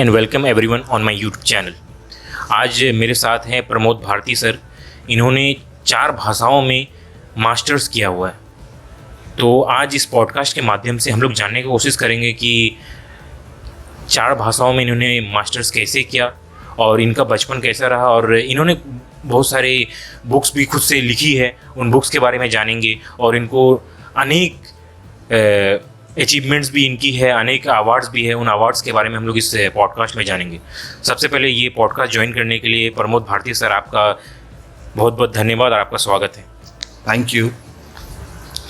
And welcome everyone on my YouTube channel. आज मेरे साथ हैं प्रमोद भारती सर। इन्होंने 4 भाषाओं में मास्टर्स किया हुआ है। तो आज इस पॉडकास्ट के माध्यम से हम लोग जानने की कोशिश करेंगे कि 4 भाषाओं में इन्होंने मास्टर्स कैसे किया और इनका बचपन कैसा रहा, और इन्होंने बहुत सारे बुक्स भी खुद से लिखी है, उन बुक्स के बारे में जानेंगे। और इनको अनेक अचीवमेंट्स भी इनकी है, अनेक अवार्ड्स भी है, उन अवार्ड्स के बारे में हम लोग इस पॉडकास्ट में जानेंगे। सबसे पहले ये पॉडकास्ट ज्वाइन करने के लिए प्रमोद भारती सर, आपका बहुत बहुत धन्यवाद और आपका स्वागत है। Thank you.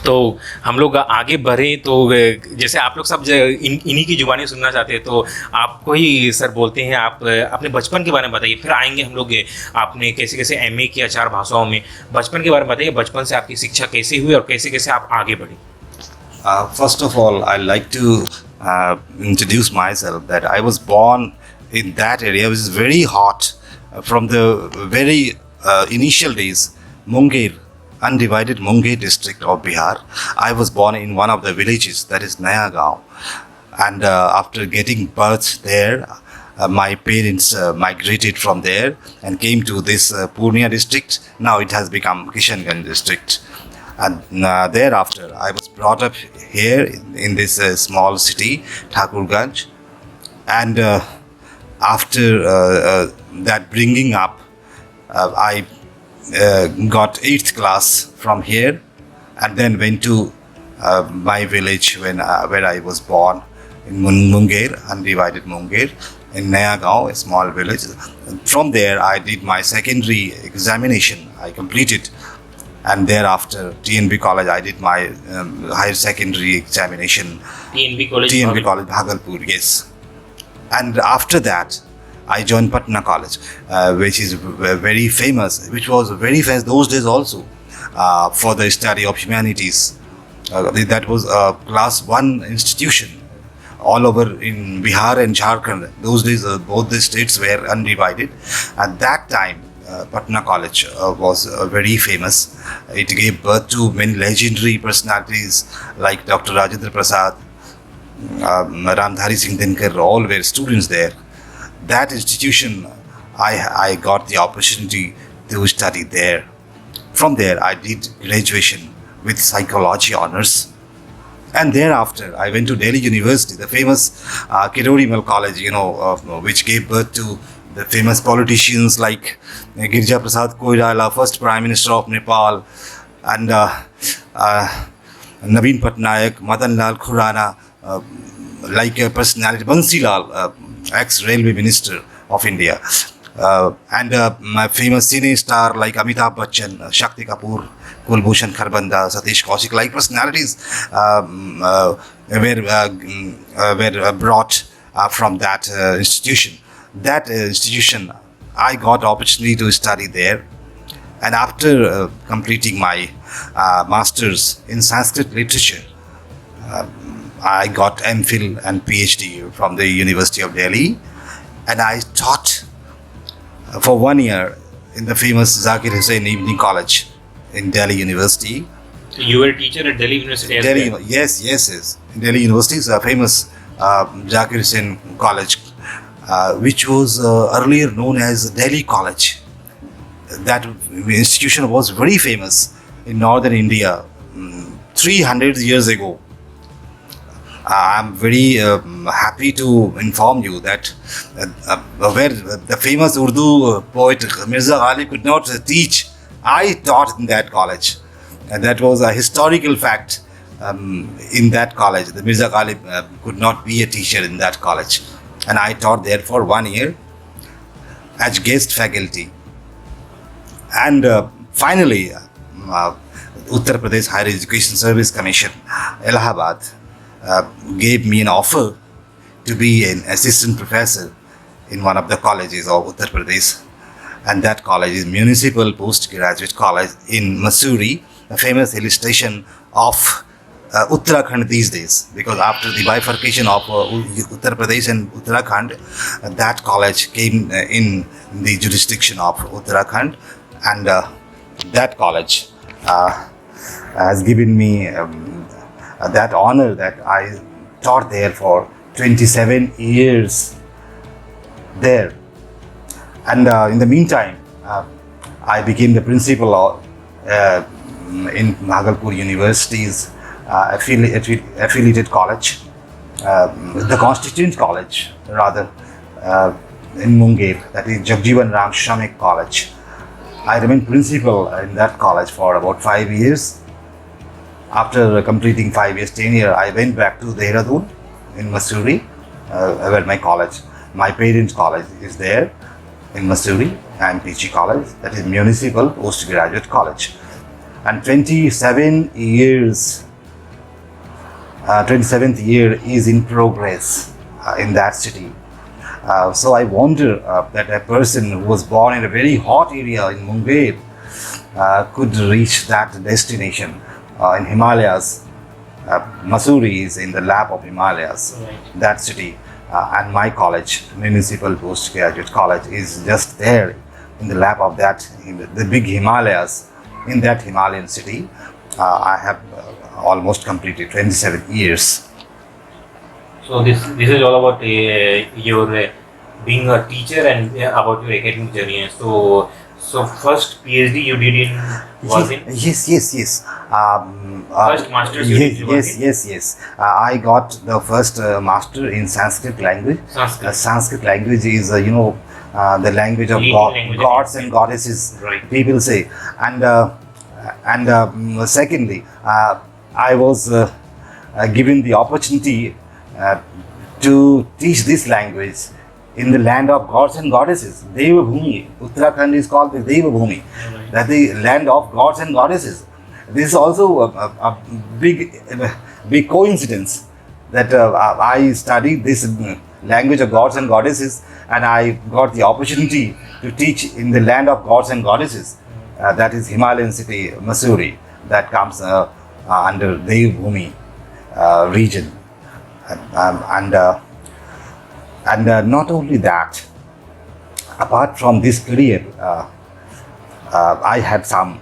तो हम लोग आगे बढ़े तो जैसे आप लोग सब इन्हीं की जुबानी सुनना चाहते हैं, तो आपको ही सर बोलते हैं, आप अपने बचपन के बारे में बताइए। फिर आएंगे हम लोग आपने कैसे कैसे एमए किया 4 भाषाओं में, बचपन के बारे में बताइए। बचपन से आपकी शिक्षा कैसे हुई और कैसे कैसे आप आगे बढ़े। First of all, I'd like to introduce myself that I was born in that area which is very hot from the very initial days. Munger, undivided Munger district of Bihar. I was born in one of the villages, that is Naya Gaon. And after getting birth there, my parents migrated from there and came to this Purnia district. Now it has become Kishanganj district. And thereafter, I was brought up here in this small city, Thakurganj. And after that bringing up, I got 8th class from here, and then went to my village where I was born in Munger, undivided Munger, in Nayagaon, a small village. From there, I did my secondary examination. I completed. And thereafter, TNB College, I did my higher secondary examination. TNB College, Bhagalpur, yes. And after that, I joined Patna College, which is very famous, which was very famous those days also for the study of humanities. That was a class 1 institution all over in Bihar and Jharkhand. Those days, both the states were undivided. At that time, Patna College was very famous. It gave birth to many legendary personalities like Dr. Rajendra Prasad, Ramdhari Singh Dinkar, all were students there. That institution, I got the opportunity to study there. From there, I did graduation with psychology honors. And thereafter, I went to Delhi University, the famous Kirori College, which gave birth to the famous politicians like Girja Prasad Koirala, first Prime Minister of Nepal, and Naveen Patnaik, Madan Lal Khurana, like a personality, Bansi Lal, ex-railway minister of India, and my famous cine star like Amitabh Bachchan, Shakti Kapoor, Kulbhushan Kharbanda, Satish Kaushik, like personalities were brought from that institution. That institution, I got opportunity to study there, and after completing my masters in Sanskrit literature, I got MPhil and PhD from the University of Delhi, and I taught for 1 year in the famous Zakir Hussain Evening College in Delhi University. So you were a teacher at Delhi University as Delhi, well? yes. Delhi University is a famous Zakir Hussain College, which was earlier known as Delhi College. That institution was very famous in northern India 300 years ago. I'm very happy to inform you that where the famous Urdu poet Mirza Ghalib could not teach, I taught in that college. And that was a historical fact in that college. The Mirza Ghalib could not be a teacher in that college. And I taught there for 1 year as guest faculty. And finally, Uttar Pradesh Higher Education Service Commission, Allahabad, gave me an offer to be an assistant professor in one of the colleges of Uttar Pradesh. And that college is Municipal Postgraduate College in Mussoorie, a famous hill station of Uttarakhand these days, because after the bifurcation of Uttar Pradesh and Uttarakhand, that college came in the jurisdiction of Uttarakhand, and that college has given me that honor that I taught there for 27 years. there. And in the meantime, I became the principal in Bhagalpur University's affiliated college, the constituent college rather, in Munger, that is Jagjivan Ram Shramik College. I remained principal in that college for about 5 years. After completing 5 years tenure, I went back to Dehradun in Mussoorie, where my parents' college is there in Mussoorie, and PG College, that is Municipal Postgraduate College. And 27th year is in progress in that city. So I wonder that a person who was born in a very hot area in Munger could reach that destination in Himalayas. Mussoorie is in the lap of Himalayas, right. That city. And my college, Municipal Postgraduate College, is just there in the lap of that, in the big Himalayas, in that Himalayan city. I have almost completed 27 years. So this is all about your being a teacher and about your academic journey. So first PhD you did in Yes. First master's you did in? Yes. I got the first master in Sanskrit language. Sanskrit language is the language of gods and goddesses, right. People say. And secondly, I was given the opportunity to teach this language in the land of gods and goddesses. Deva Bhumi. Uttarakhand is called the Deva Bhumi. Right. That is the land of gods and goddesses. This is also a big coincidence that I studied this language of gods and goddesses, and I got the opportunity to teach in the land of gods and goddesses. That is Himalayan city, Mussoorie, that comes under Deva Bhumi region. And not only that, apart from this career, I had some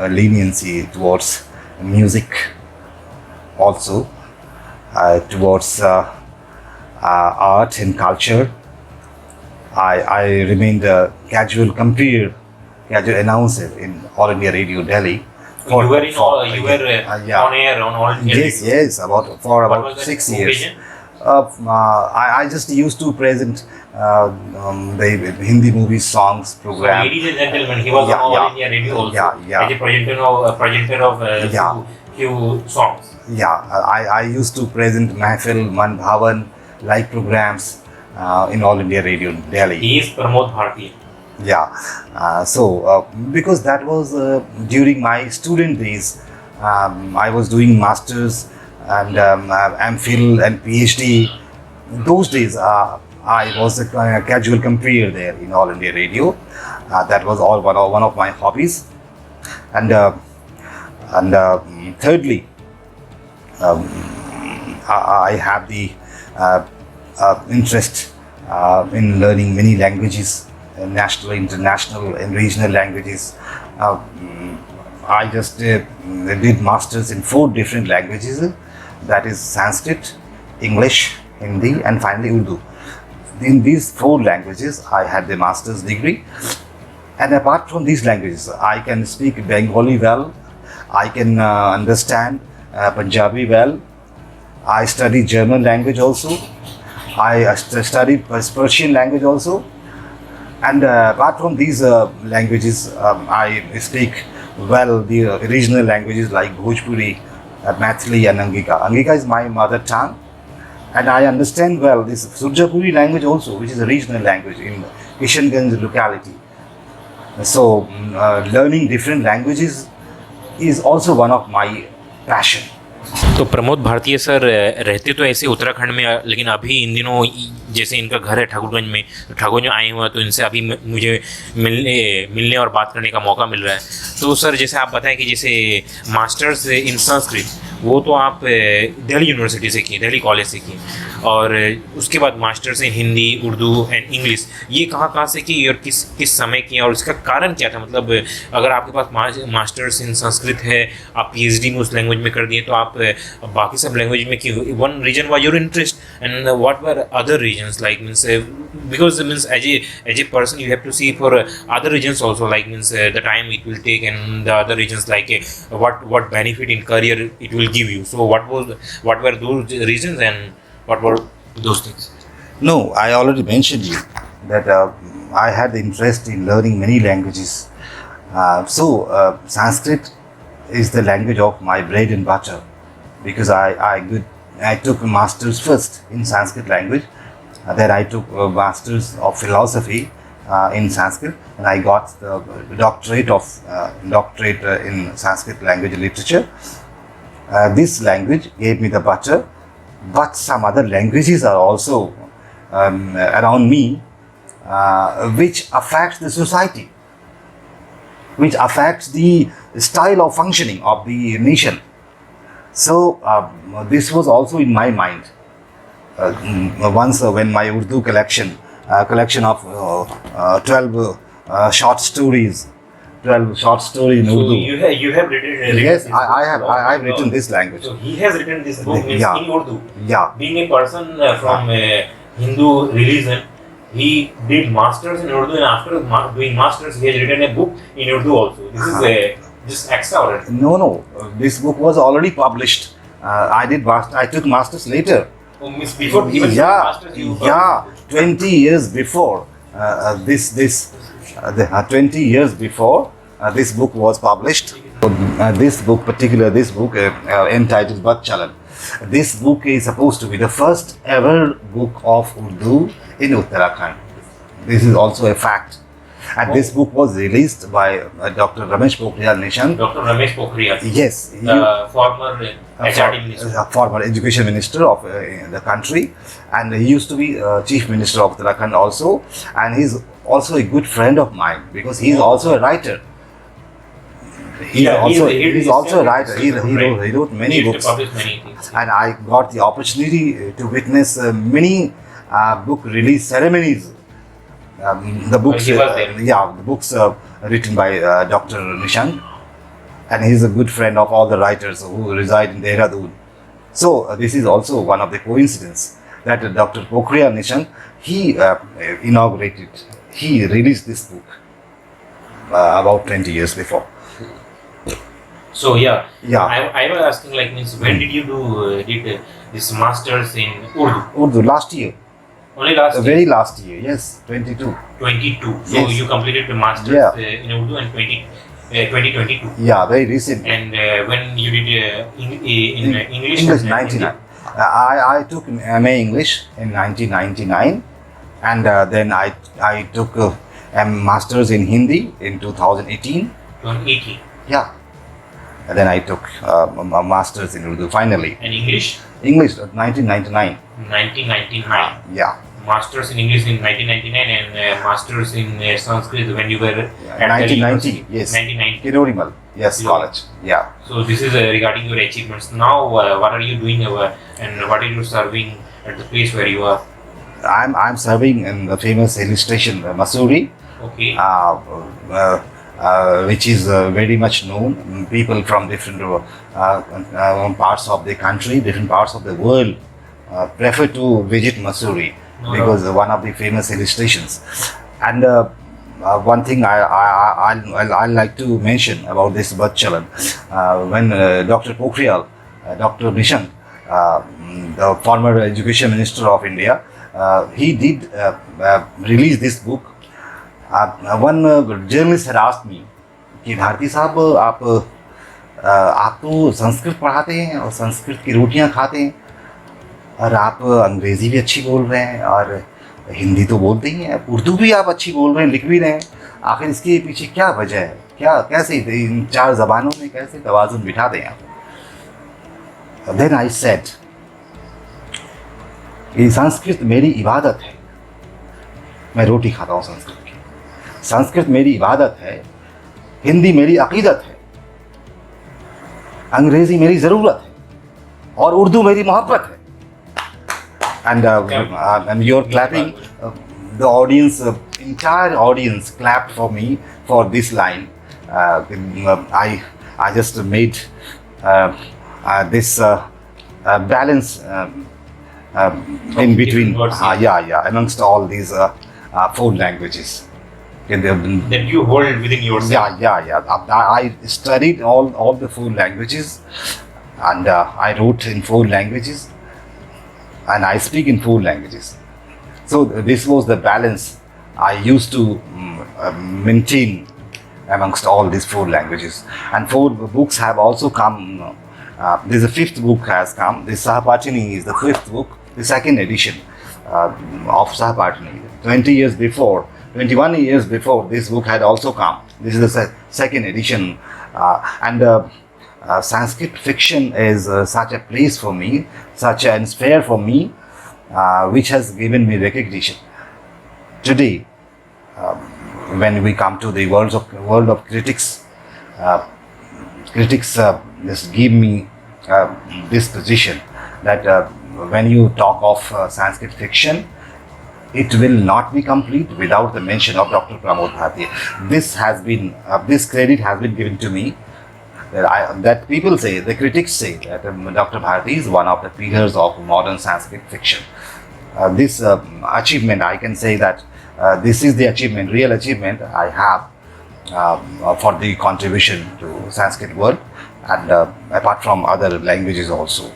leniency towards music, also towards art and culture. I remained a casual announcer in All India Radio Delhi. You were on air on All India Radio? Yes, for about 6 years. I just used to present the Hindi movie songs program. So, ladies and gentlemen, he was on All India Radio also as a presenter of few songs. I used to present Mahfil, Man Bhavan like programs in All India Radio Delhi. He is Pramod Bhartiya. Because that was during my student days. I was doing masters and MPhil and PhD. Those days I was a casual compere there in All India Radio. That was all one of my hobbies. And thirdly, I have the interest in learning many languages, national, international and regional languages. I just did masters in 4 different languages, that is Sanskrit, English, Hindi and finally Urdu. In these 4 languages I had the master's degree, and apart from these languages I can speak Bengali well, I can understand Punjabi well, I studied German language also, I studied Persian language also, and apart from these languages I speak well the regional languages like Bhojpuri, Mathili and Angika. Angika is my mother tongue, and I understand well this Surjapuri language also, which is a regional language in Kishanganj locality. So learning different languages is also one of my passion. तो प्रमोद भारतीय sir रहते तो ऐसे उत्तराखंड में, लेकिन अभी इन दिनों जैसे इनका घर है ठाकुरगंज में, तो ठाकुरगंज में आए हुए हैं, तो इनसे अभी मुझे मिलने और बात करने का मौका मिल रहा है। तो सर जैसे आप बताएं कि जैसे मास्टर्स इन संस्कृत वो तो आप दिल्ली यूनिवर्सिटी से किए, दिल्ली कॉलेज से किए, और उसके बाद masters in Hindi, Urdu and English, ये कहाँ से की और किस समय की, और इसका कारण क्या था? मतलब अगर आपके पास मास्टर्स इन संस्कृत है, आप PhD में उस लैंग्वेज में कर दिए, तो आप बाकी सब लैंग्वेज में क्यों? One reason was your interest And what were other regions like means because means as a person you have to see for other regions also like means the time it will take and the other regions like what benefit in career it will give you. So what were those reasons and what were those things? No, I already mentioned you that I had the interest in learning many languages. So Sanskrit is the language of my bread and butter because I took a master's first in Sanskrit language. Then I took a master's of philosophy in Sanskrit, and I got the doctorate in Sanskrit language and literature. This language gave me the butter, but some other languages are also around me, which affects the society, which affects the style of functioning of the nation. So this was also in my mind. Once when my Urdu collection of 12 short stories in Urdu. So you have written Yes, this I have. book. I have written this language. So he has written this book means Yeah. in Urdu. Yeah. Being a person from Hindu religion, he did masters in Urdu, and after doing masters, he has written a book in Urdu also. This is just extraordinary. No. This book was already published. I took masters later. Oh, means before even masters, you 20 years before 20 years before this book was published. This book entitled BADCHALAN. This book is supposed to be the first ever book of Urdu in Uttarakhand. This is also a fact. And this book was released by Dr. Ramesh Pokhriyal Nishank. Dr. Ramesh Pokhriyal. Yes. Former HRD minister. Former education minister of the country, and he used to be chief minister of Uttarakhand also, and he's also a good friend of mine because he's also a writer. He's also a writer. He wrote many books, Published many things. and I got the opportunity to witness many book release ceremonies. The books, He was there. the books written by Dr. Nishank, and he's a good friend of all the writers who reside in Dehradun. So this is also one of the coincidences that Dr. Pokhriyal Nishank, he released this book about 20 years before. So Yeah. I was asking like means when did you did this masters in Urdu? Urdu last year, Only last year? very last year, yes, 22. 22. So Yes. you completed the masters Yeah. in Urdu in 2022. Yeah, very recent. And when you did in English? English 99. I took MA English in 1999, and then I took a master's in Hindi in 2018. 2018. Yeah. And then I took a master's in Urdu finally. And English? English 1999. 1999. Yeah. Masters in English in 1999 and masters in Sanskrit when you were at 1990. Yes. 1990. Kirorimal. Yes, Yeah. college. Yeah. So this is regarding your achievements. Now, what are you doing and what are you serving at the place where you are? I'm serving in the famous hill station Mussoorie, Okay. which is very much known. People from different parts of the country, different parts of the world prefer to visit Mussoorie because one of the famous hill stations. And one thing I like to mention about this BADCHALAN, when Dr. Pokhriyal, Dr. Nishank, the former education minister of India, he did release this book. One journalist had asked me कि भारती साहब आप तो संस्कृत पढ़ाते हैं और संस्कृत की रोटियां खाते हैं और आप अंग्रेज़ी भी अच्छी बोल रहे हैं और हिंदी तो बोलते ही हैं, उर्दू भी आप अच्छी बोल रहे हैं, लिख भी रहे हैं, आखिर इसके पीछे क्या वजह है, कैसे इन चार ज़बानों में कैसे तवाज़ुन बिठा दें आप? Then I said कि संस्कृत मेरी इबादत है, मैं रोटी खाता हूँ संस्कृत की, संस्कृत मेरी इबादत है, हिंदी मेरी अकीदत है, अंग्रेज़ी मेरी ज़रूरत है और उर्दू मेरी मोहब्बत है. And you're clapping, the audience, entire audience clapped for me for this line. I just made this balance in between, words, amongst all these four languages. that you hold within yourself. I studied all the four languages, and I wrote in four languages, and I speak in four languages. So this was the balance I used to maintain amongst all these four languages. And four books have also come. There's a fifth book has come. This SAHPATHINI is the fifth book, the second edition of SAHPATHINI. 21 years before, this book had also come. This is the second edition. Sanskrit fiction is such a place for me, such an sphere for me, which has given me recognition. Today, when we come to the world of critics, critics just give me this position that when you talk of Sanskrit fiction, it will not be complete without the mention of Dr. Pramod Bhartiya. This credit has been given to me. That people say, the critics say that Dr. Bharti is one of the pillars of modern Sanskrit fiction. This achievement, I can say that this is the achievement, real achievement I have for the contribution to Sanskrit world, and apart from other languages also.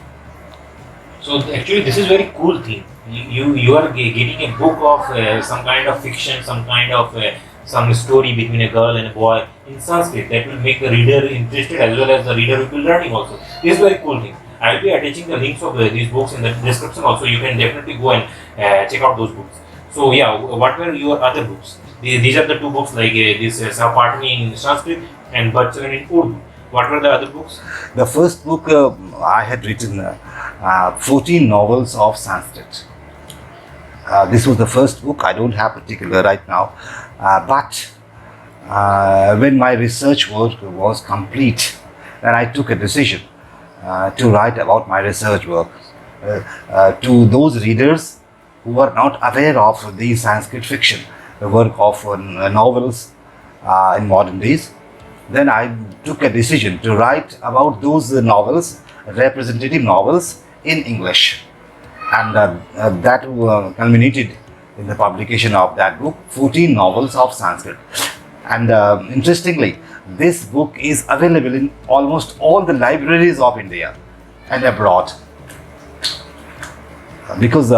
So actually this is very cool thing. You are getting a book of some kind of fiction, some kind of some story between a girl and a boy in Sanskrit that will make the reader interested, as well as the reader will be learning also. This is very cool thing. I will be attaching the links of these books in the description also. You can definitely go and check out those books. So yeah, what were your other books? These are the two books, like this SAHPATHINI in Sanskrit and BADCHALAN in Urdu. What were the other books? The first book I had written 14 novels of Sanskrit. This was the first book. I don't have particular right now, but when my research work was complete, then I took a decision to write about my research work to those readers who are not aware of the Sanskrit fiction, the work of novels in modern days. Then I took a decision to write about those novels, representative novels in English. And that culminated in the publication of that book, 14 novels of Sanskrit. And interestingly, this book is available in almost all the libraries of India and abroad. Because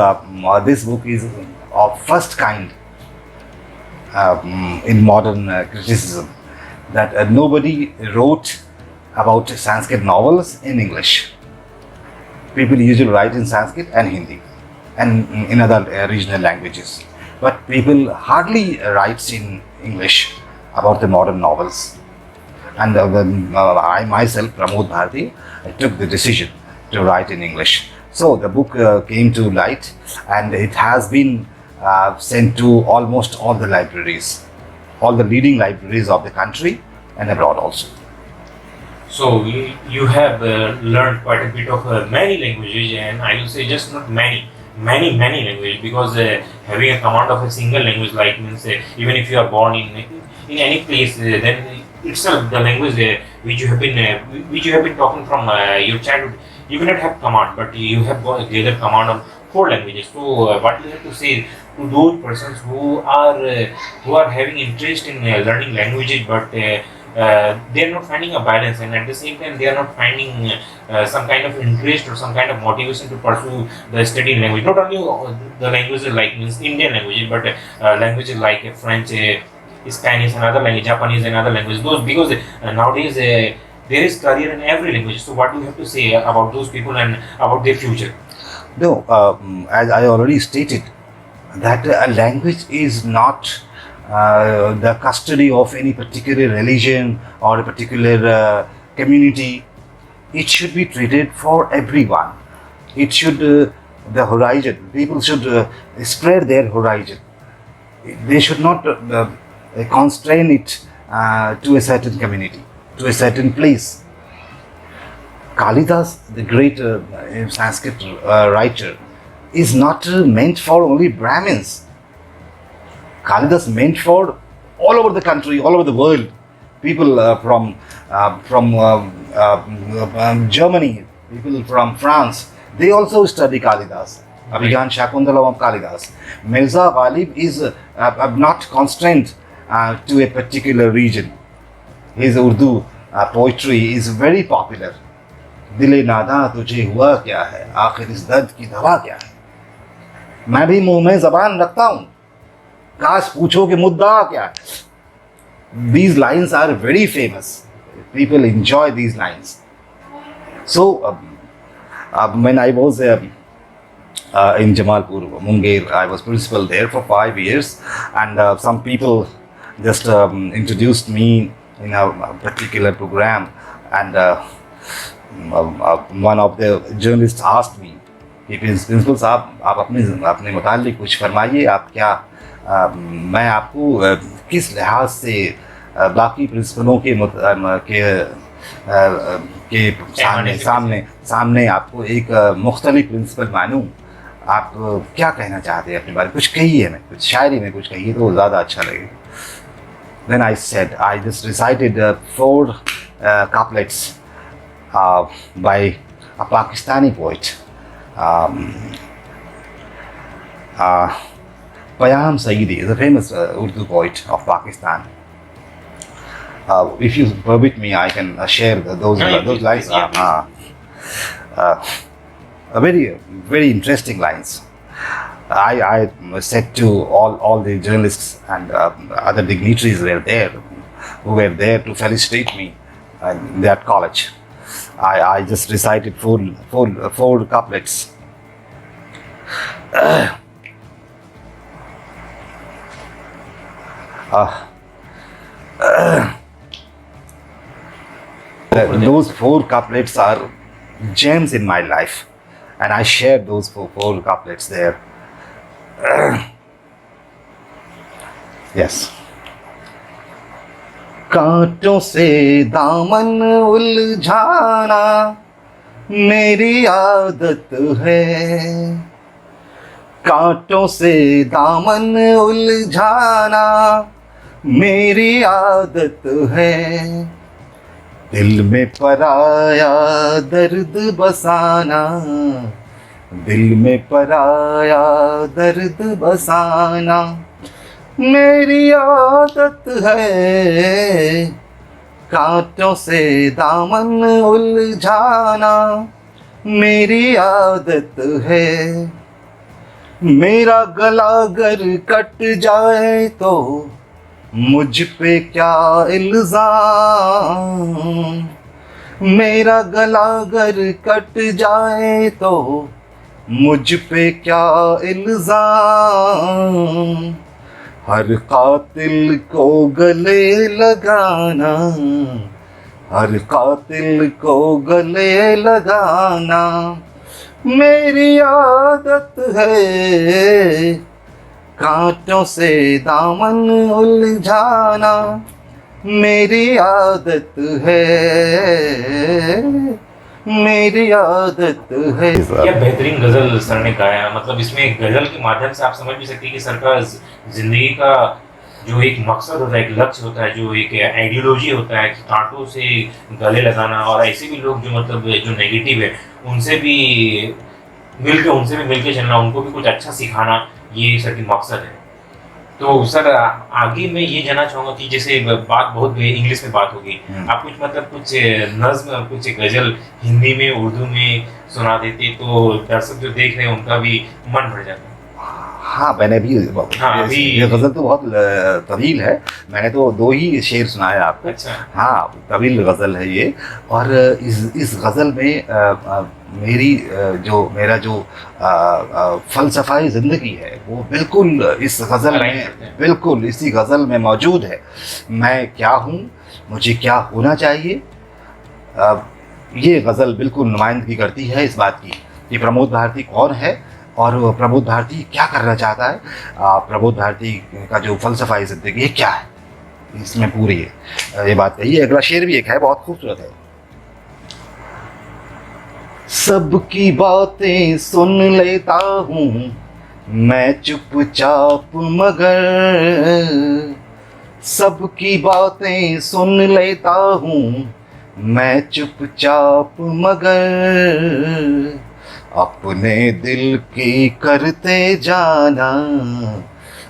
this book is of first kind in modern criticism, that nobody wrote about Sanskrit novels in English. People usually write in Sanskrit and Hindi and in other regional languages, but people hardly writes in English about the modern novels. And I myself, Pramod Bharti, I took the decision to write in English. So the book came to light, and it has been sent to almost all the libraries, all the leading libraries of the country and abroad also. So you have learned quite a bit of many languages, and I will say just not many languages, because having a command of a single language, like means even if you are born in any place, then itself the language which you have been talking from your childhood, you cannot have command, but you have gathered command of 4 languages. So what you have to say to those persons who are having interest in learning languages, but they are not finding a balance, and at the same time they are not finding some kind of interest or some kind of motivation to pursue the study in language. Not only the languages like means Indian languages, but languages like French, Spanish, and other language, Japanese and other languages. Those, because nowadays there is career in every language. So what do you have to say about those people and about their future? No, as I already stated, that a language is not the custody of any particular religion or a particular community. It should be treated for everyone. It should, the horizon, people should spread their horizon. They should not constrain it to a certain community, to a certain place. Kalidas, the great Sanskrit writer, is not meant for only Brahmins. Kalidas meant for all over the country, all over the world. People from Germany, people from France, they also study Kalidas. Abhigyan Shakuntalam of Kalidas. Mirza Ghalib is not constrained to a particular region. His Urdu poetry is very popular. दिले नादा तुझे हुआ क्या है, आखिर इस दर्द की दवा क्या है, मैं भी मुंह में जबान रखता हूँ, काश पूछो कि मुद्दा क्या है. These lines are very famous. People enjoy these lines. So when I was in Jamalpur, Munger, I was principal there for 5 years, and some people just introduced me in a particular program, and one of the journalists asked me कि principal साहब आप अपने मुताल्लिक कुछ फरमाइए, आप क्या मैं आपको किस लिहाज से बाकी प्रिंसिपलों के सामने आपको एक मुख्तलिफ प्रिंसिपल मानूं, आप क्या कहना चाहते हैं अपने बारे में, कुछ कहिए, मैं कुछ शायरी में कुछ कहिए तो ज़्यादा अच्छा लगेगा. Then I said, I just recited 4 couplets by a Pakistani poet, Payam Saidi is a famous Urdu poet of Pakistan. If you permit me, I can share those lines. Very, very interesting lines. I said to all the journalists and other dignitaries who were there to felicitate me in that college. I just recited four couplets. Those 4 couplets are gems in my life, and I shared those four couplets there. Yes. कांटों से दामन उलझाना मेरी आदत है, कांटों से दामन उलझाना मेरी आदत है, दिल में पराया दर्द बसाना, दिल में पराया दर्द बसाना मेरी आदत है, कांटों से दामन उलझाना मेरी आदत है, मेरा गला अगर कट जाए तो मुझ पे क्या इल्ज़ाम, मेरा गला अगर कट जाए तो मुझ पे क्या इल्ज़ाम, हर कातिल को गले लगाना, हर कातिल को गले लगाना मेरी आदत है, कांटों से दामन उलझाना मेरी आदत है, मेरी आदत है. क्या बेहतरीन गजल सर ने गाया. मतलब इसमें गजल के माध्यम से आप समझ भी सकते हैं कि सर का जिंदगी का जो एक मकसद होता है, एक लक्ष्य होता है, जो एक आइडियोलॉजी होता है कि कांटों से गले लगाना, और ऐसे भी लोग जो मतलब जो नेगेटिव है उनसे भी मिलके चलना, उनको भी कुछ अच्छा सिखाना, ये सर की मकसद है. तो सर आगे मैं ये जानना चाहूँगा कि जैसे बात बहुत इंग्लिश में बात होगी, आप कुछ मतलब कुछ नज्म, कुछ गजल हिंदी में उर्दू में सुना देते तो दर्शक जो देख रहे हैं उनका भी मन भर जाता. हाँ, मैंने भी ये गज़ल तो बहुत तवील है, मैंने तो 2 ही शेर सुनाया आपको. अच्छा. हाँ, तवील गज़ल है ये. और इस गज़ल में मेरा जो फ़लसफ़ाए ज़िंदगी है वो बिल्कुल इस गज़ल में, बिल्कुल इसी गज़ल में मौजूद है. मैं क्या हूँ, मुझे क्या होना चाहिए, ये गज़ल बिल्कुल नुमाइंदगी करती है इस बात की कि प्रमोद भारती कौन है और प्रमोद भारती क्या करना चाहता है. प्रमोद भारती का जो फ़लसफ़ाए ज़िंदगी है क्या है, इसमें पूरी है ये बात कही है. अगला शेर भी एक है, बहुत खूबसूरत है. सबकी बातें सुन लेता हूँ मैं चुपचाप मगर, सबकी बातें सुन लेता हूँ मैं चुपचाप मगर, अपने दिल की करते जाना,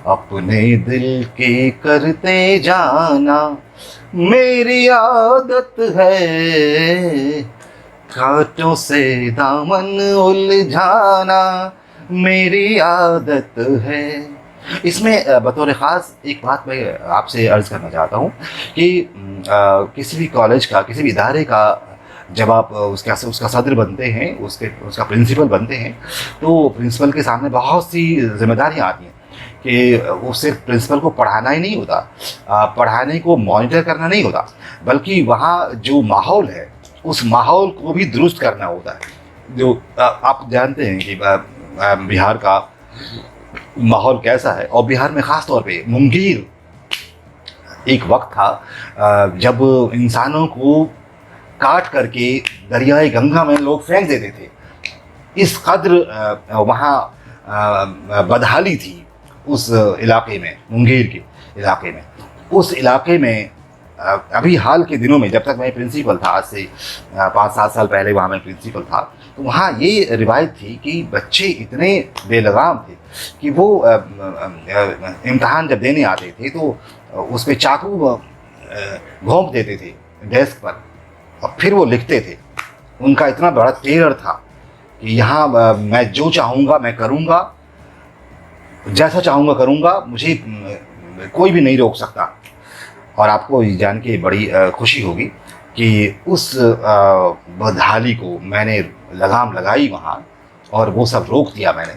अपने दिल की करते जाना, मेरी आदत है कांटों से दामन उलझाना, मेरी आदत है। इसमें बतौर ख़ास एक बात मैं आपसे अर्ज़ करना चाहता हूँ कि किसी भी कॉलेज का, किसी भी इदारे का जब आप उसका सदर बनते हैं, उसका प्रिंसिपल बनते हैं, तो प्रिंसिपल के सामने बहुत सी जिम्मेदारियाँ आती हैं कि वो सिर्फ प्रिंसिपल को पढ़ाना ही नहीं होता, पढ़ाने को मॉनिटर करना नहीं होता, बल्कि वहाँ जो माहौल है उस माहौल को भी दुरुस्त करना होता है। जो आप जानते हैं कि बिहार का माहौल कैसा है, और बिहार में ख़ास तौर पे मुंगेर एक वक्त था जब इंसानों को काट करके दरियाए गंगा में लोग फेंक देते थे। इस कद्र वहाँ बदहाली थी उस इलाके में, मुंगेर के इलाके में। उस इलाके में अभी हाल के दिनों में, जब तक मैं प्रिंसिपल था, आज से 5-7 साल पहले वहाँ मैं प्रिंसिपल था, तो वहाँ ये रिवायत थी कि बच्चे इतने बेलगाम थे कि वो इम्तहान जब देने आते थे तो उस पर चाकू घोंप देते थे डेस्क पर और फिर वो लिखते थे। उनका इतना बड़ा टेरर था कि यहाँ मैं जो चाहूँगा मैं करूँगा, जैसा चाहूँगा करूँगा, मुझे कोई भी नहीं रोक सकता। और आपको ये जान के बड़ी खुशी होगी कि उस बदहाली को मैंने लगाम लगाई वहाँ, और वो सब रोक दिया मैंने।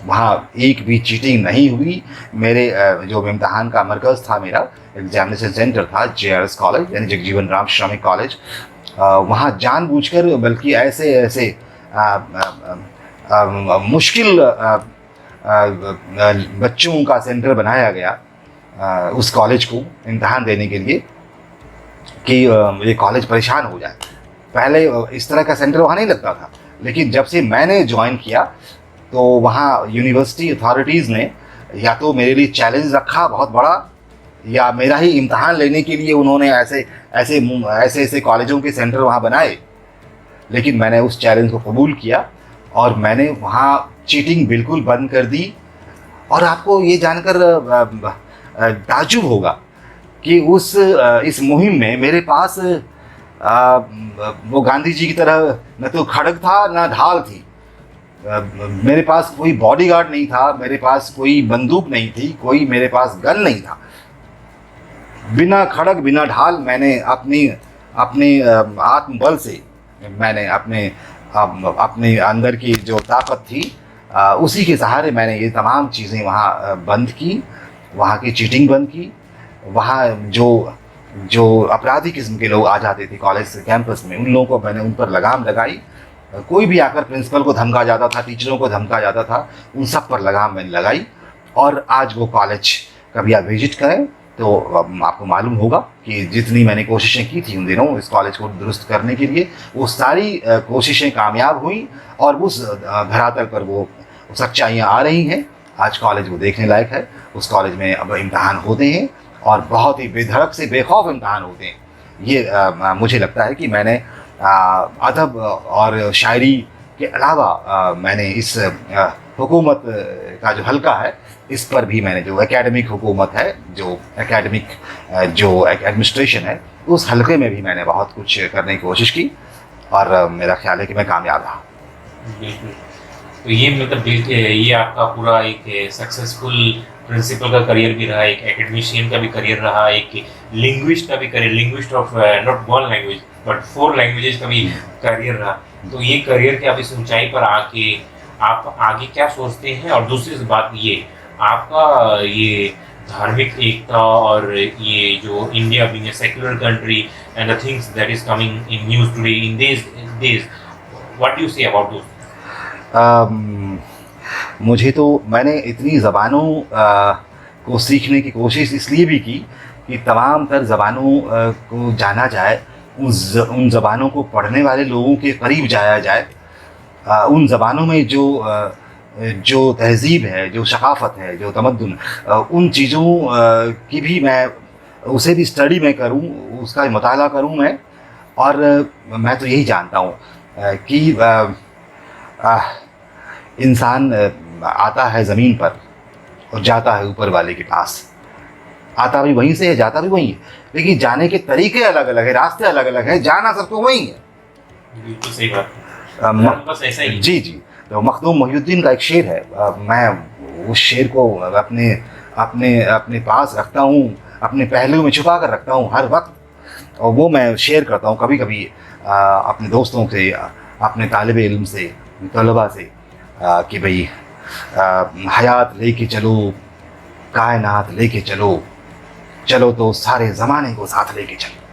वहाँ एक भी चीटिंग नहीं हुई। मेरे जो इम्तहान का मरकज़ था, मेरा एग्जामिनेशन सेंटर था JRS कॉलेज, यानी जगजीवन राम श्रमिक कॉलेज, वहाँ जानबूझकर, बल्कि ऐसे ऐसे मुश्किल बच्चों का सेंटर बनाया गया उस कॉलेज को इम्तहान देने के लिए कि ये कॉलेज परेशान हो जाए। पहले इस तरह का सेंटर वहाँ नहीं लगता था, लेकिन जब से मैंने ज्वाइन किया तो वहाँ यूनिवर्सिटी अथॉरिटीज़ ने या तो मेरे लिए चैलेंज रखा बहुत बड़ा, या मेरा ही इम्तहान लेने के लिए उन्होंने ऐसे कॉलेजों के सेंटर वहाँ बनाए। लेकिन मैंने उस चैलेंज को कबूल किया और मैंने वहाँ चीटिंग बिल्कुल बंद कर दी। और आपको ये जानकर ताज्जुब होगा कि इस मुहिम में मेरे पास वो गांधी जी की तरह न तो खड़ग था न ढाल थी। मेरे पास कोई बॉडीगार्ड नहीं था, मेरे पास कोई बंदूक नहीं थी, कोई मेरे पास गन नहीं था। बिना खड़ग बिना ढाल मैंने अपने आत्मबल से मैंने अपने अंदर की जो ताकत थी उसी के सहारे मैंने ये तमाम चीज़ें वहाँ बंद की, वहाँ की चीटिंग बंद की। वहाँ जो अपराधी किस्म के लोग आ जाते थे कॉलेज कैंपस में, उन लोगों को मैंने उन पर लगाम लगाई। कोई भी आकर प्रिंसिपल को धमका जाता था, टीचरों को धमका जाता था, उन सब पर लगाम मैंने लगाई। और आज वो कॉलेज कभी आप विजिट करें तो आपको मालूम होगा कि जितनी मैंने कोशिशें की थी उन दिनों इस कॉलेज को दुरुस्त करने के लिए, वो सारी कोशिशें कामयाब हुई और उस धरातल पर वो सच्चाइयाँ आ रही हैं। आज कॉलेज वो देखने लायक है। उस कॉलेज में अब इम्तहान होते हैं और बहुत ही बेधड़क से बेखौफ इम्तहान होते हैं। ये मुझे लगता है कि मैंने अदब और शायरी के अलावा मैंने इस हुकूमत का जो हल्का है, इस पर भी मैंने जो एकेडमिक हुकूमत है, जो एडमिनिस्ट्रेशन है, उस हल्के में भी मैंने बहुत कुछ करने की कोशिश की और मेरा ख्याल है कि मैं कामयाब रहा। बिल्कुल। तो ये मतलब ये आपका पूरा एक सक्सेसफुल प्रिंसिपल का करियर भी रहा, एक एकेडमिशियन का भी करियर रहा, एक लिंग्विस्ट का भी career, linguist of not one language but 4 languages का भी करियर रहा। तो ये करियर के आप इस ऊंचाई पर आके आप आगे क्या सोचते हैं? और दूसरी बात ये आपका ये धार्मिक एकता और ये जो India being a secular country and the things that is coming in news today in this what do you say about those? मुझे तो मैंने इतनी ज़बानों को सीखने की कोशिश इसलिए भी की कि तमाम तर ज़बानों को जाना जाए, उन ज़बानों को पढ़ने वाले लोगों के करीब जाया जाए, उन ज़बानों में जो तहज़ीब है, जो सकाफ़त है, जो तमद्दुन, उन चीज़ों की भी मैं उसे भी स्टडी में करूं, उसका मुताला करूं मैं। और मैं तो यही जानता हूं कि इंसान आता है ज़मीन पर और जाता है ऊपर वाले के पास। आता भी वहीं से है, जाता भी वहीं है, लेकिन जाने के तरीके अलग अलग है, रास्ते अलग अलग हैं, जाना सबको वहीं है। बिल्कुल सही बात। बस ऐसा ही। जी जी। तो मखदूम मोहिउद्दीन का एक शेर है, मैं उस शेर को अपने अपने अपने पास रखता हूँ, अपने पहलू में छुपा कर रखता हूँ हर वक्त, और वो मैं शेयर करता हूँ कभी कभी अपने दोस्तों से, अपने तालिब इल्म से, तलबा से, कि भाई हयात लेके चलो, कायनात लेके चलो, चलो तो सारे ज़माने को साथ लेके चलो।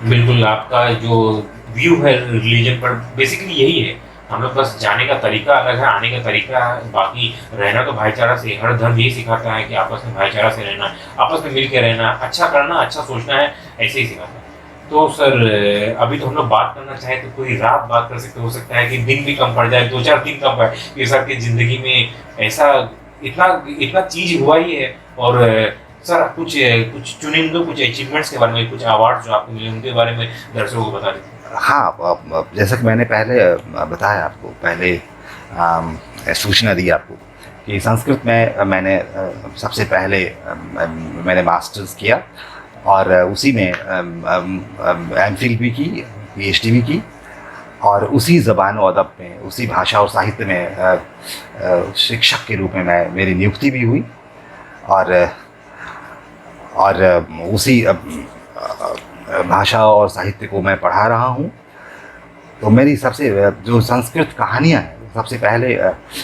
बिल्कुल, आपका जो व्यू है रिलीजन पर बेसिकली यही है। हम लोग बस जाने का तरीका अलग है, आने का तरीका है, बाकी रहना तो भाईचारा से। हर धर्म यही सिखाता है कि आपस में भाईचारा से रहना, आपस में मिल के रहना, अच्छा करना, अच्छा सोचना है, ऐसे ही सिखाता है। तो सर अभी तो हम लोग बात करना चाहें तो कोई रात बात कर सकते, हो सकता है कि दिन भी कम पड़ जाए, 2-4 दिन कम पड़े, ये सर की ज़िंदगी में ऐसा इतना इतना चीज़ हुआ ही है। और सर कुछ कुछ चुनिंदो कुछ अचीवमेंट्स के बारे में, कुछ अवार्ड जो आपको मिले उनके बारे में दर्शकों को बता दीजिए। हाँ, जैसा कि मैंने पहले बताया आपको, पहले सूचना दी आपको कि संस्कृत में मैंने सबसे पहले मैंने मास्टर्स किया, और उसी में एमफिल भी की, पीएचडी भी की, और उसी ज़बान और अदब में, उसी भाषा और साहित्य में शिक्षक के रूप में मेरी नियुक्ति भी हुई, और उसी भाषा और साहित्य को मैं पढ़ा रहा हूँ। तो मेरी सबसे जो संस्कृत कहानियाँ हैं, सबसे पहले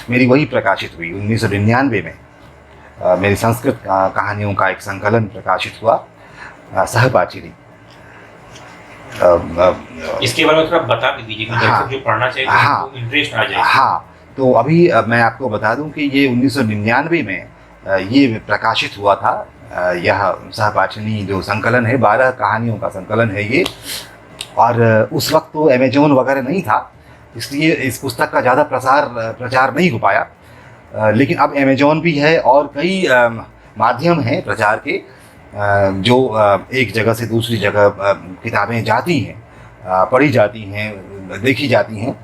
मेरी वही प्रकाशित हुई 1999 में। मेरी संस्कृत कहानियों का एक संकलन प्रकाशित हुआ, सहपाठिनी। इसके बारे में थोड़ा बता दीजिए कि दर्शक जो पढ़ना चाहिए हाँ, तो इंटरेस्ट आ जाए। हाँ, तो अभी मैं आपको बता दूं कि ये 1999 में ये प्रकाशित हुआ था। यह सहपाठिनी जो संकलन है, 12 कहानियों का संकलन है ये, और उस वक्त तो अमेज़न वगैरह नहीं था, इसलिए इस पुस्तक का ज़्यादा प्रचार नहीं हो पाया। लेकिन अब अमेज़न भी है और कई माध्यम हैं प्रचार के, जो एक जगह से दूसरी जगह किताबें जाती हैं, पढ़ी जाती हैं, देखी जाती हैं।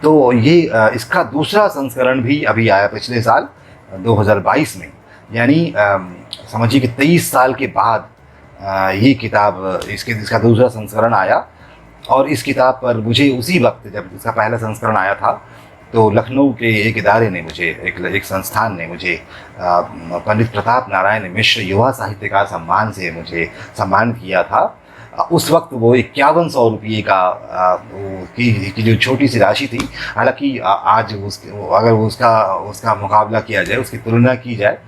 तो ये इसका दूसरा संस्करण भी अभी आया पिछले साल 2022 में, यानी समझिए कि 23 साल के बाद ये किताब, इसका दूसरा संस्करण आया। और इस किताब पर मुझे उसी वक्त जब इसका पहला संस्करण आया था, तो लखनऊ के एक इदारे ने मुझे, एक संस्थान ने मुझे पंडित प्रताप नारायण मिश्र युवा साहित्यकार सम्मान से मुझे सम्मान किया था। उस वक्त वो 5100 रुपये की जो छोटी सी राशि थी, हालांकि आज अगर उसका मुकाबला किया जाए, उसकी तुलना की जाए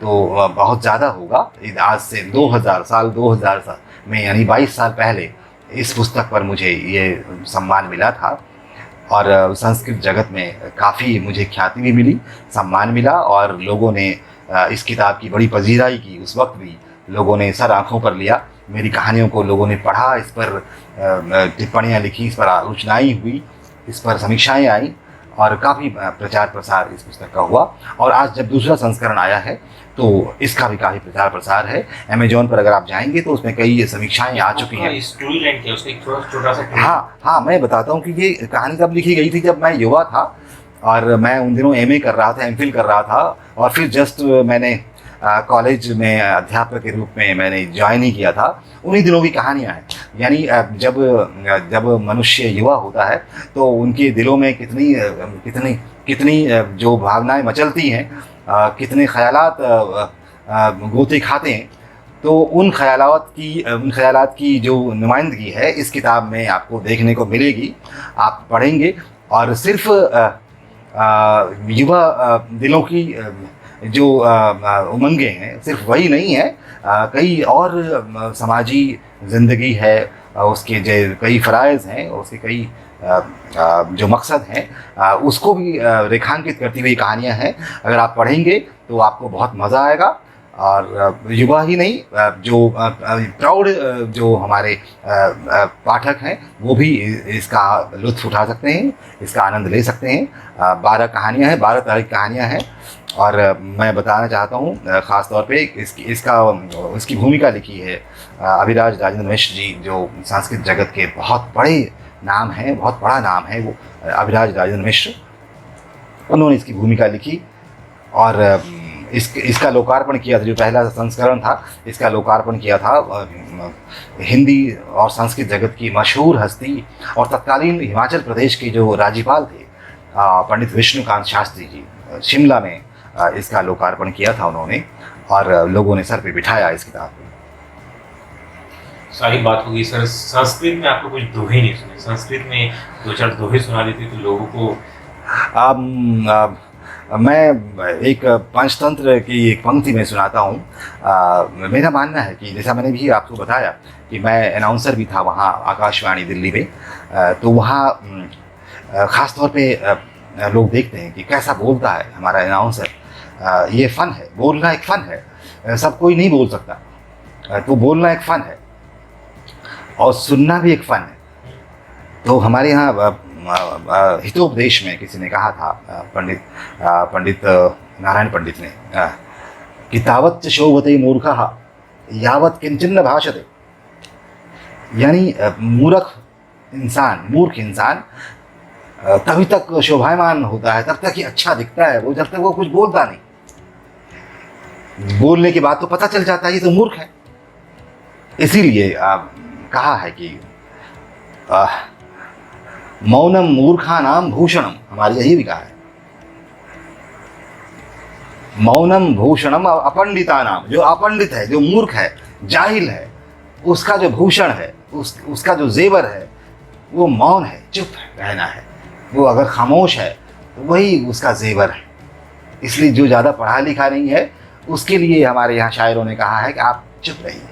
तो बहुत ज़्यादा होगा। आज से 2000 में, यानी 22 साल पहले इस पुस्तक पर मुझे ये सम्मान मिला था, और संस्कृत जगत में काफ़ी मुझे ख्याति भी मिली, सम्मान मिला, और लोगों ने इस किताब की बड़ी पजीराई की। उस वक्त भी लोगों ने सर आँखों पर लिया, मेरी कहानियों को लोगों ने पढ़ा, इस पर टिप्पणियाँ लिखी, इस पर आलोचनाएँ हुई, इस पर समीक्षाएँ आई, और काफ़ी प्रचार प्रसार इस पुस्तक का हुआ। और आज जब दूसरा संस्करण आया है तो इसका भी काफ़ी प्रचार प्रसार है। अमेज़न पर अगर आप जाएंगे तो उसमें कई समीक्षाएँ आ चुकी हैं। स्टोरी लाइन क्या है उसका, एक थोड़ा छोटा सा? हाँ, मैं बताता हूँ कि ये कहानी कब लिखी गई थी, जब मैं युवा था और मैं उन दिनों एमए कर रहा था, एमफिल कर रहा था, और फिर जस्ट मैंने कॉलेज में अध्यापक के रूप में मैंने ज्वाइन ही किया था। उन्हीं दिनों की कहानियाँ हैं, यानी जब मनुष्य युवा होता है तो उनके दिलों में कितनी जो भावनाएं मचलती हैं, कितने ख़यालात गोते खाते हैं। तो उन ख़यालात की जो नुमाइंदगी है इस किताब में आपको देखने को मिलेगी। आप पढ़ेंगे और सिर्फ युवा दिलों की जो उमंगें हैं, सिर्फ वही नहीं है, कई और समाजी ज़िंदगी है, उसके जो कई फ़राइज़ हैं, उसके कई जो मकसद हैं, उसको भी रेखांकित करती हुई कहानियाँ हैं। अगर आप पढ़ेंगे तो आपको बहुत मज़ा आएगा। और युवा ही नहीं, जो प्राउड जो हमारे पाठक हैं वो भी इसका लुत्फ़ उठा सकते हैं, इसका आनंद ले सकते हैं। 12 कहानियाँ हैं, 12 तरह की कहानियाँ हैं और मैं बताना चाहता हूँ ख़ास तौर पे इसकी भूमिका लिखी है अभिराज राजेंद्र मिश्र जी, जो संस्कृत जगत के बहुत बड़े नाम हैं, बहुत बड़ा नाम है वो अभिराज राजेंद्र मिश्र। उन्होंने इसकी भूमिका लिखी और इसका लोकार्पण किया था। जो पहला संस्करण था इसका लोकार्पण किया था हिंदी और संस्कृत जगत की मशहूर हस्ती और तत्कालीन हिमाचल प्रदेश के जो राज्यपाल थे पंडित विष्णुकांत शास्त्री जी, शिमला में इसका लोकार्पण किया था उन्होंने और लोगों ने सर पे बिठाया इस किताब को। सारी बात होगी सर। संस्कृत में आपको कुछ दोहे नहीं सुने? संस्कृत में 2-4 दोहे सुना देते तो लोगों को। मैं एक पंचतंत्र की एक पंक्ति में सुनाता हूँ। मेरा मानना है कि जैसा मैंने भी आपको बताया कि मैं अनाउंसर भी था वहाँ आकाशवाणी दिल्ली में, तो वहाँ ख़ास तौर पे लोग देखते हैं कि कैसा बोलता है हमारा अनाउंसर। ये फ़न है, बोलना एक फ़न है, सब कोई नहीं बोल सकता, तो बोलना एक फ़न है और सुनना भी एक फ़न है। तो हमारे यहाँ हितोपदेश में किसी ने कहा था, पंडित नारायण पंडित ने, कि तावत् शोभते मूर्खः यावत् किंचन भाषते। यानी मूर्ख इंसान तभी तक शोभायमान होता है, तब तक ही अच्छा दिखता है वो, जब तक वो कुछ बोलता नहीं। बोलने के बाद तो पता चल जाता है ये तो मूर्ख है। इसीलिए कहा है कि मौनम मूर्खानाम भूषणम, हमारी यही भी कहा है। मौनम भूषणम अपंडितानाम, जो अपंडित है, जो मूर्ख है, जाहिल है, उसका जो भूषण है, उसका जो जेवर है वो मौन है, चुप रहना है। वो अगर खामोश है तो वही उसका जेवर है। इसलिए जो ज़्यादा पढ़ा लिखा नहीं है उसके लिए हमारे यहाँ शायरों ने कहा है कि आप चुप रहिए।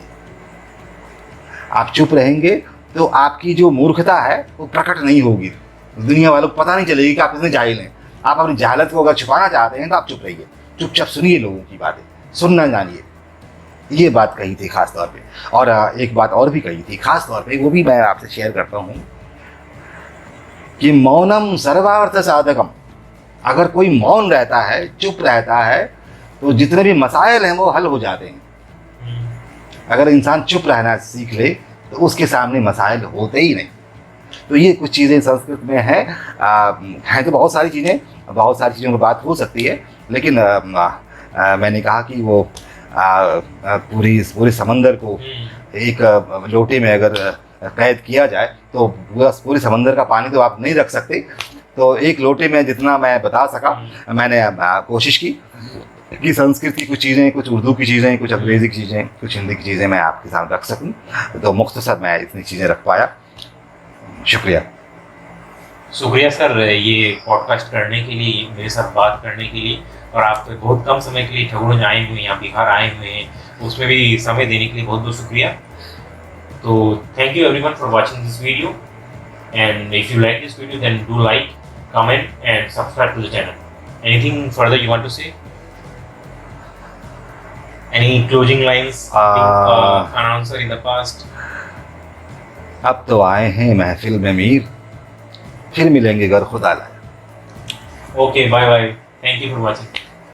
आप चुप रहेंगे तो आपकी जो मूर्खता है वो प्रकट नहीं होगी, दुनिया वालों को पता नहीं चलेगी कि आप इतने जाहिल हैं। आप अपनी जहालत को अगर छुपाना चाहते हैं तो आप चुप रहिए, चुपचाप सुनिए लोगों की बातें, सुनना जानिए। ये बात कही थी खास तौर पे। और एक बात और भी कही थी खास तौर पे, वो भी मैं आपसे शेयर करता हूँ कि मौनम सर्वार्थ साधकम। अगर कोई मौन रहता है, चुप रहता है, तो जितने भी मसाइल हैं वो हल हो जाते हैं। अगर इंसान चुप रहना सीख ले तो उसके सामने मसाइल होते ही नहीं। तो ये कुछ चीज़ें संस्कृत में हैं तो बहुत सारी चीज़ों की बात हो सकती है, लेकिन मैंने कहा कि वो पूरे समंदर को एक लोटे में अगर कैद किया जाए तो पूरे समंदर का पानी तो आप नहीं रख सकते। तो एक लोटे में जितना मैं बता सका मैंने कोशिश की कि संस्कृत की कुछ चीज़ें, कुछ उर्दू की चीज़ें, कुछ अंग्रेज़ी की चीज़ें, कुछ हिंदी की चीज़ें मैं आपके साथ रख सकूं। तो मुख्तसर मैं इतनी चीज़ें रख पाया। शुक्रिया सर ये पॉडकास्ट करने के लिए, मेरे साथ बात करने के लिए, और आप बहुत कम समय के लिए ठगुड़गंज आए हुए हैं, यहाँ बिहार आए हुए हैं, उसमें भी समय देने के लिए बहुत बहुत शुक्रिया। तो thank you everyone for watching this video, and if you like this video then do like, comment and subscribe to the channel. Anything further you want to say? Any closing lines? Announcer in the past? अब तो आए हैं महफिल में मीर, फिर मिलेंगे अगर खुदा लाए। Okay, bye bye. Thank you for watching.